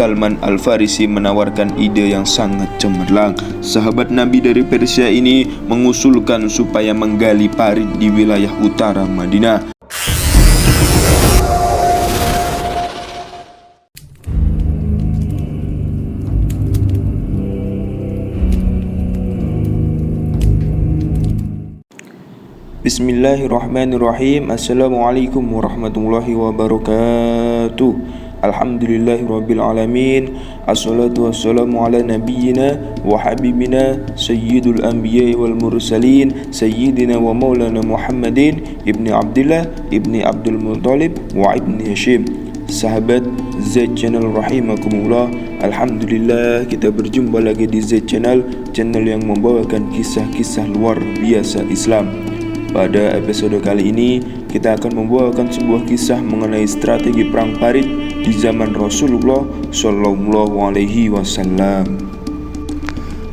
Salman Al-Farisi menawarkan ide yang sangat cemerlang. Sahabat Nabi dari Persia ini mengusulkan supaya menggali parit di wilayah utara Madinah. Bismillahirrahmanirrahim. Assalamualaikum warahmatullahi wabarakatuh. Alhamdulillahirabbil alamin. Assalatu wassalamu ala nabiyyina wa habibina sayyidul anbiya'i wal mursalin sayyidina wa maulana Muhammadin ibni Abdullah ibni Abdul Muttalib wa ibni Hashim. Sahabat Z Channel rahimakumullah, alhamdulillah kita berjumpa lagi di Z Channel yang membawakan kisah-kisah luar biasa Islam. Pada episode kali ini kita akan membawakan sebuah kisah mengenai strategi perang parit di zaman Rasulullah Shallallahu Alaihi Wasallam.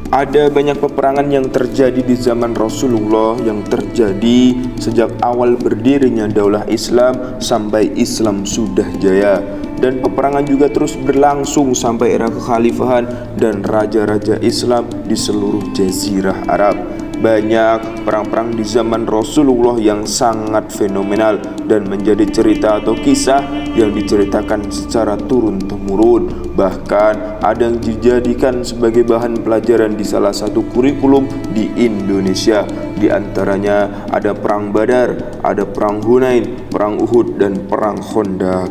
Ada banyak peperangan yang terjadi di zaman Rasulullah yang terjadi sejak awal berdirinya daulah Islam sampai Islam sudah jaya. Dan peperangan juga terus berlangsung sampai era kekhalifahan dan raja-raja Islam di seluruh jazirah Arab. Banyak perang-perang di zaman Rasulullah yang sangat fenomenal dan menjadi cerita atau kisah yang diceritakan secara turun-temurun. Bahkan ada yang dijadikan sebagai bahan pelajaran di salah satu kurikulum di Indonesia. Di antaranya ada perang Badar, ada perang Hunain, perang Uhud, dan perang Khandaq.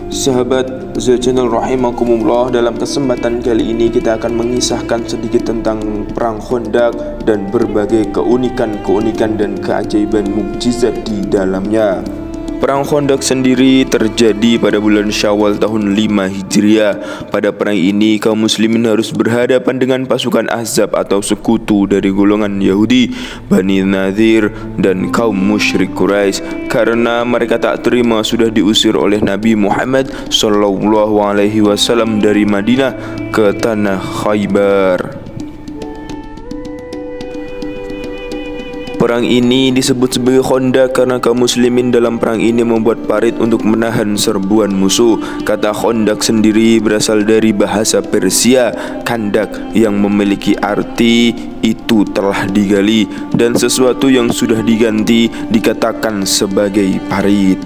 Sahabat Z Channel rahimakumullah, dalam kesempatan kali ini kita akan mengisahkan sedikit tentang perang Khandaq dan berbagai keunikan dan keajaiban mukjizat di dalamnya. Perang Khandaq sendiri terjadi pada bulan Syawal tahun 5 Hijriah. Pada perang ini kaum muslimin harus berhadapan dengan pasukan Ahzab atau sekutu dari golongan Yahudi, Bani Nadir, dan kaum musyrik Quraisy, karena mereka tak terima sudah diusir oleh Nabi Muhammad Sallallahu Alaihi Wasallam dari Madinah ke tanah Khaybar. Perang ini disebut sebagai Khandaq karena kaum muslimin dalam perang ini membuat parit untuk menahan serbuan musuh. Kata Khandaq sendiri berasal dari bahasa Persia kandak, yang memiliki arti itu telah digali, dan sesuatu yang sudah diganti dikatakan sebagai parit.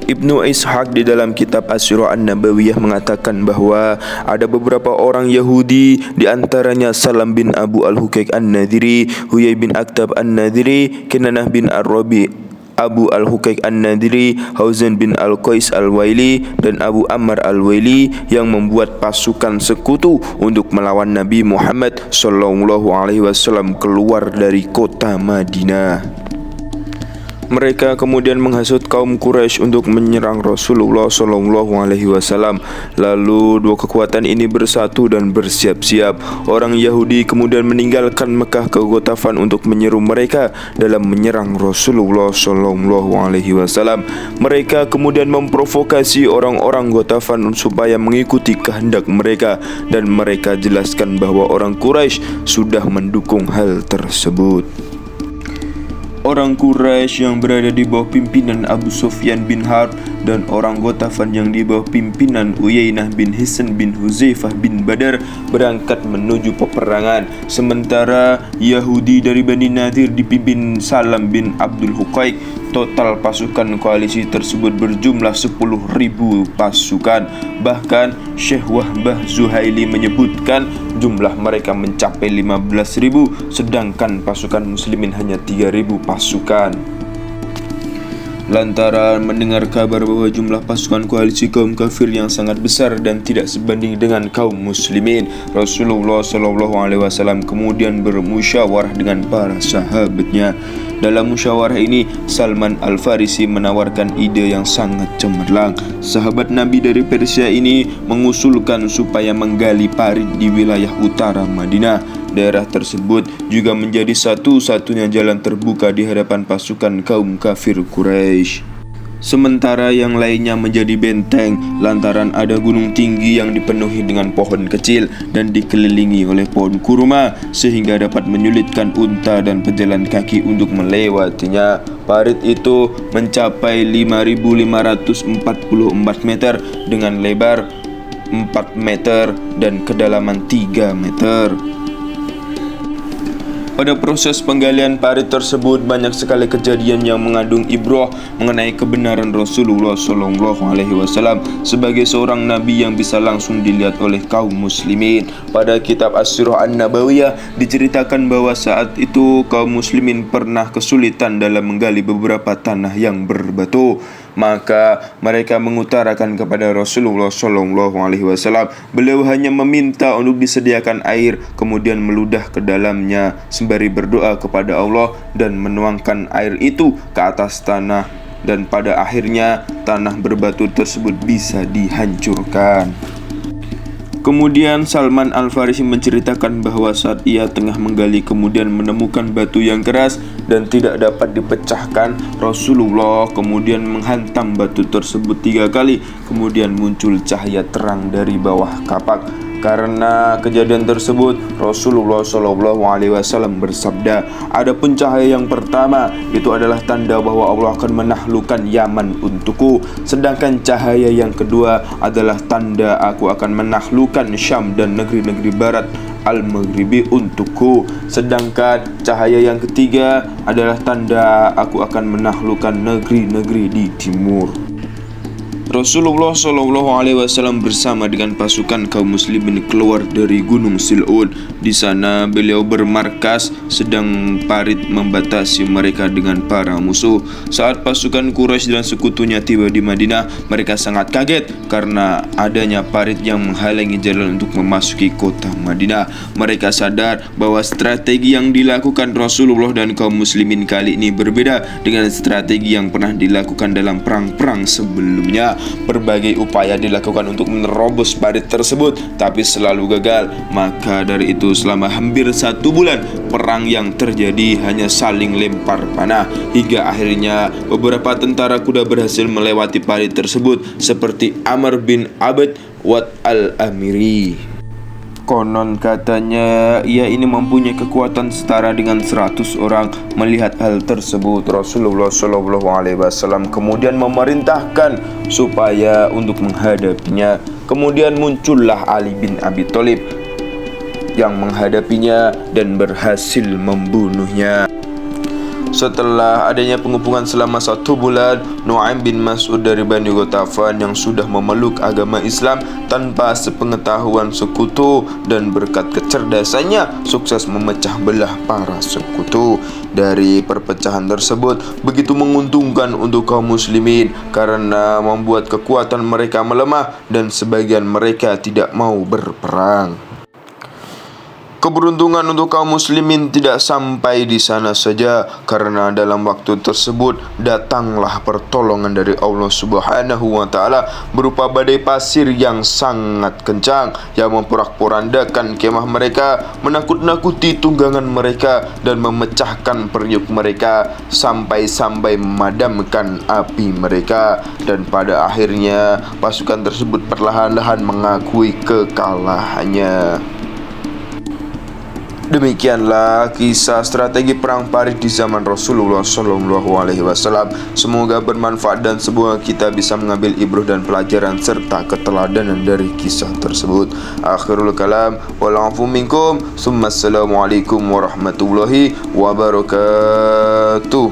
Ibnu Ishaq di dalam kitab As-Sirah An-Nabawiyah mengatakan bahwa ada beberapa orang Yahudi, di antaranya Salam bin Abu Al-Huqaiq An-Nadhiri, Huyai bin Akhtab An-Nadhiri, Kinanah bin Ar-Rabi Abu Al-Huqaiq An-Nadhiri, Hauzan bin Al-Qais Al-Waili, dan Abu Ammar Al-Waili, yang membuat pasukan sekutu untuk melawan Nabi Muhammad Sallallahu Alaihi Wasallam keluar dari kota Madinah. Mereka kemudian menghasut kaum Quraisy untuk menyerang Rasulullah Shallallahu Alaihi Wasallam. Lalu dua kekuatan ini bersatu dan bersiap-siap. Orang Yahudi kemudian meninggalkan Mekah ke Ghatafan untuk menyeru mereka dalam menyerang Rasulullah Shallallahu Alaihi Wasallam. Mereka kemudian memprovokasi orang-orang Ghatafan supaya mengikuti kehendak mereka, dan mereka jelaskan bahwa orang Quraisy sudah mendukung hal tersebut. Orang Quraisy yang berada di bawah pimpinan Abu Sufyan bin Harb dan orang Ghatafan yang di bawah pimpinan Uyainah bin Hisn bin Huzaifah bin Badar berangkat menuju peperangan. Sementara Yahudi dari Bani Nadir dipimpin Salam bin Abdul Huqaiq. Total pasukan koalisi tersebut berjumlah 10.000 pasukan. Bahkan Syekh Wahbah Zuhaili menyebutkan jumlah mereka mencapai 15.000, sedangkan pasukan muslimin hanya 3.000 pasukan. Lantaran mendengar kabar bahwa jumlah pasukan koalisi kaum kafir yang sangat besar dan tidak sebanding dengan kaum muslimin, Rasulullah Shallallahu Alaihi Wasallam kemudian bermusyawarah dengan para sahabatnya. Dalam musyawarah ini, Salman Al-Farisi menawarkan ide yang sangat cemerlang. Sahabat Nabi dari Persia ini mengusulkan supaya menggali parit di wilayah utara Madinah. Daerah tersebut juga menjadi satu-satunya jalan terbuka di hadapan pasukan kaum kafir Quraisy. Sementara yang lainnya menjadi benteng lantaran ada gunung tinggi yang dipenuhi dengan pohon kecil dan dikelilingi oleh pohon kurma, sehingga dapat menyulitkan unta dan pejalan kaki untuk melewatinya. Parit itu mencapai 5.544 meter dengan lebar 4 meter dan kedalaman 3 meter. Pada proses penggalian parit tersebut banyak sekali kejadian yang mengandung ibrah mengenai kebenaran Rasulullah SAW sebagai seorang nabi yang bisa langsung dilihat oleh kaum muslimin. Pada kitab As-Sirah An-Nabawiyah diceritakan bahwa saat itu kaum muslimin pernah kesulitan dalam menggali beberapa tanah yang berbatu. Maka mereka mengutarakan kepada Rasulullah SAW. Beliau hanya meminta untuk disediakan air, kemudian meludah ke dalamnya sembari berdoa kepada Allah dan menuangkan air itu ke atas tanah, dan pada akhirnya tanah berbatu tersebut bisa dihancurkan. Kemudian Salman Al-Farisi menceritakan bahwa saat ia tengah menggali kemudian menemukan batu yang keras dan tidak dapat dipecahkan. Rasulullah kemudian menghantam batu tersebut 3 kali, kemudian muncul cahaya terang dari bawah kapak. Karena kejadian tersebut Rasulullah SAW bersabda, "Adapun cahaya yang pertama itu adalah tanda bahwa Allah akan menaklukkan Yaman untukku, sedangkan cahaya yang kedua adalah tanda aku akan menaklukkan Syam dan negeri-negeri barat Al-Maghribi untukku, sedangkan cahaya yang ketiga adalah tanda aku akan menaklukkan negeri-negeri di timur." Rasulullah SAW bersama dengan pasukan kaum muslimin keluar dari Gunung Sil'un. Di sana beliau bermarkas, sedang Parit membatasi mereka dengan para musuh. Saat pasukan Quraisy dan sekutunya tiba di Madinah, mereka sangat kaget karena adanya Parit yang menghalangi jalan untuk memasuki kota Madinah. Mereka sadar bahwa strategi yang dilakukan Rasulullah dan kaum muslimin kali ini berbeda dengan strategi yang pernah dilakukan dalam perang-perang sebelumnya. Berbagai upaya dilakukan untuk menerobos parit tersebut, tapi selalu gagal. Maka dari itu selama hampir 1 bulan perang yang terjadi hanya saling lempar panah, hingga akhirnya beberapa tentara kuda berhasil melewati parit tersebut seperti Amr bin Abd Wad al-Amiri. Konon katanya ia ini mempunyai kekuatan setara dengan 100 orang. Melihat hal tersebut, Rasulullah SAW kemudian memerintahkan supaya untuk menghadapinya. Kemudian muncullah Ali bin Abi Thalib yang menghadapinya dan berhasil membunuhnya. Setelah adanya pengepungan selama 1 bulan, Nu'aim bin Mas'ud dari Bani Ghatafan yang sudah memeluk agama Islam tanpa sepengetahuan sekutu dan berkat kecerdasannya sukses memecah belah para sekutu. Dari perpecahan tersebut begitu menguntungkan untuk kaum muslimin karena membuat kekuatan mereka melemah dan sebagian mereka tidak mau berperang. Keberuntungan untuk kaum muslimin tidak sampai di sana saja, karena dalam waktu tersebut datanglah pertolongan dari Allah Subhanahu wa taala berupa badai pasir yang sangat kencang yang memporak-porandakan kemah mereka, menakut-nakuti tunggangan mereka dan memecahkan periuk mereka sampai-sampai memadamkan api mereka, dan pada akhirnya pasukan tersebut perlahan-lahan mengakui kekalahannya. Demikianlah kisah strategi perang Parit di zaman Rasulullah SAW. Semoga bermanfaat dan semoga kita bisa mengambil ibrah dan pelajaran serta keteladanan dari kisah tersebut. Akhirul kalam, wal afu minkum, summa assalamualaikum warahmatullahi wabarakatuh.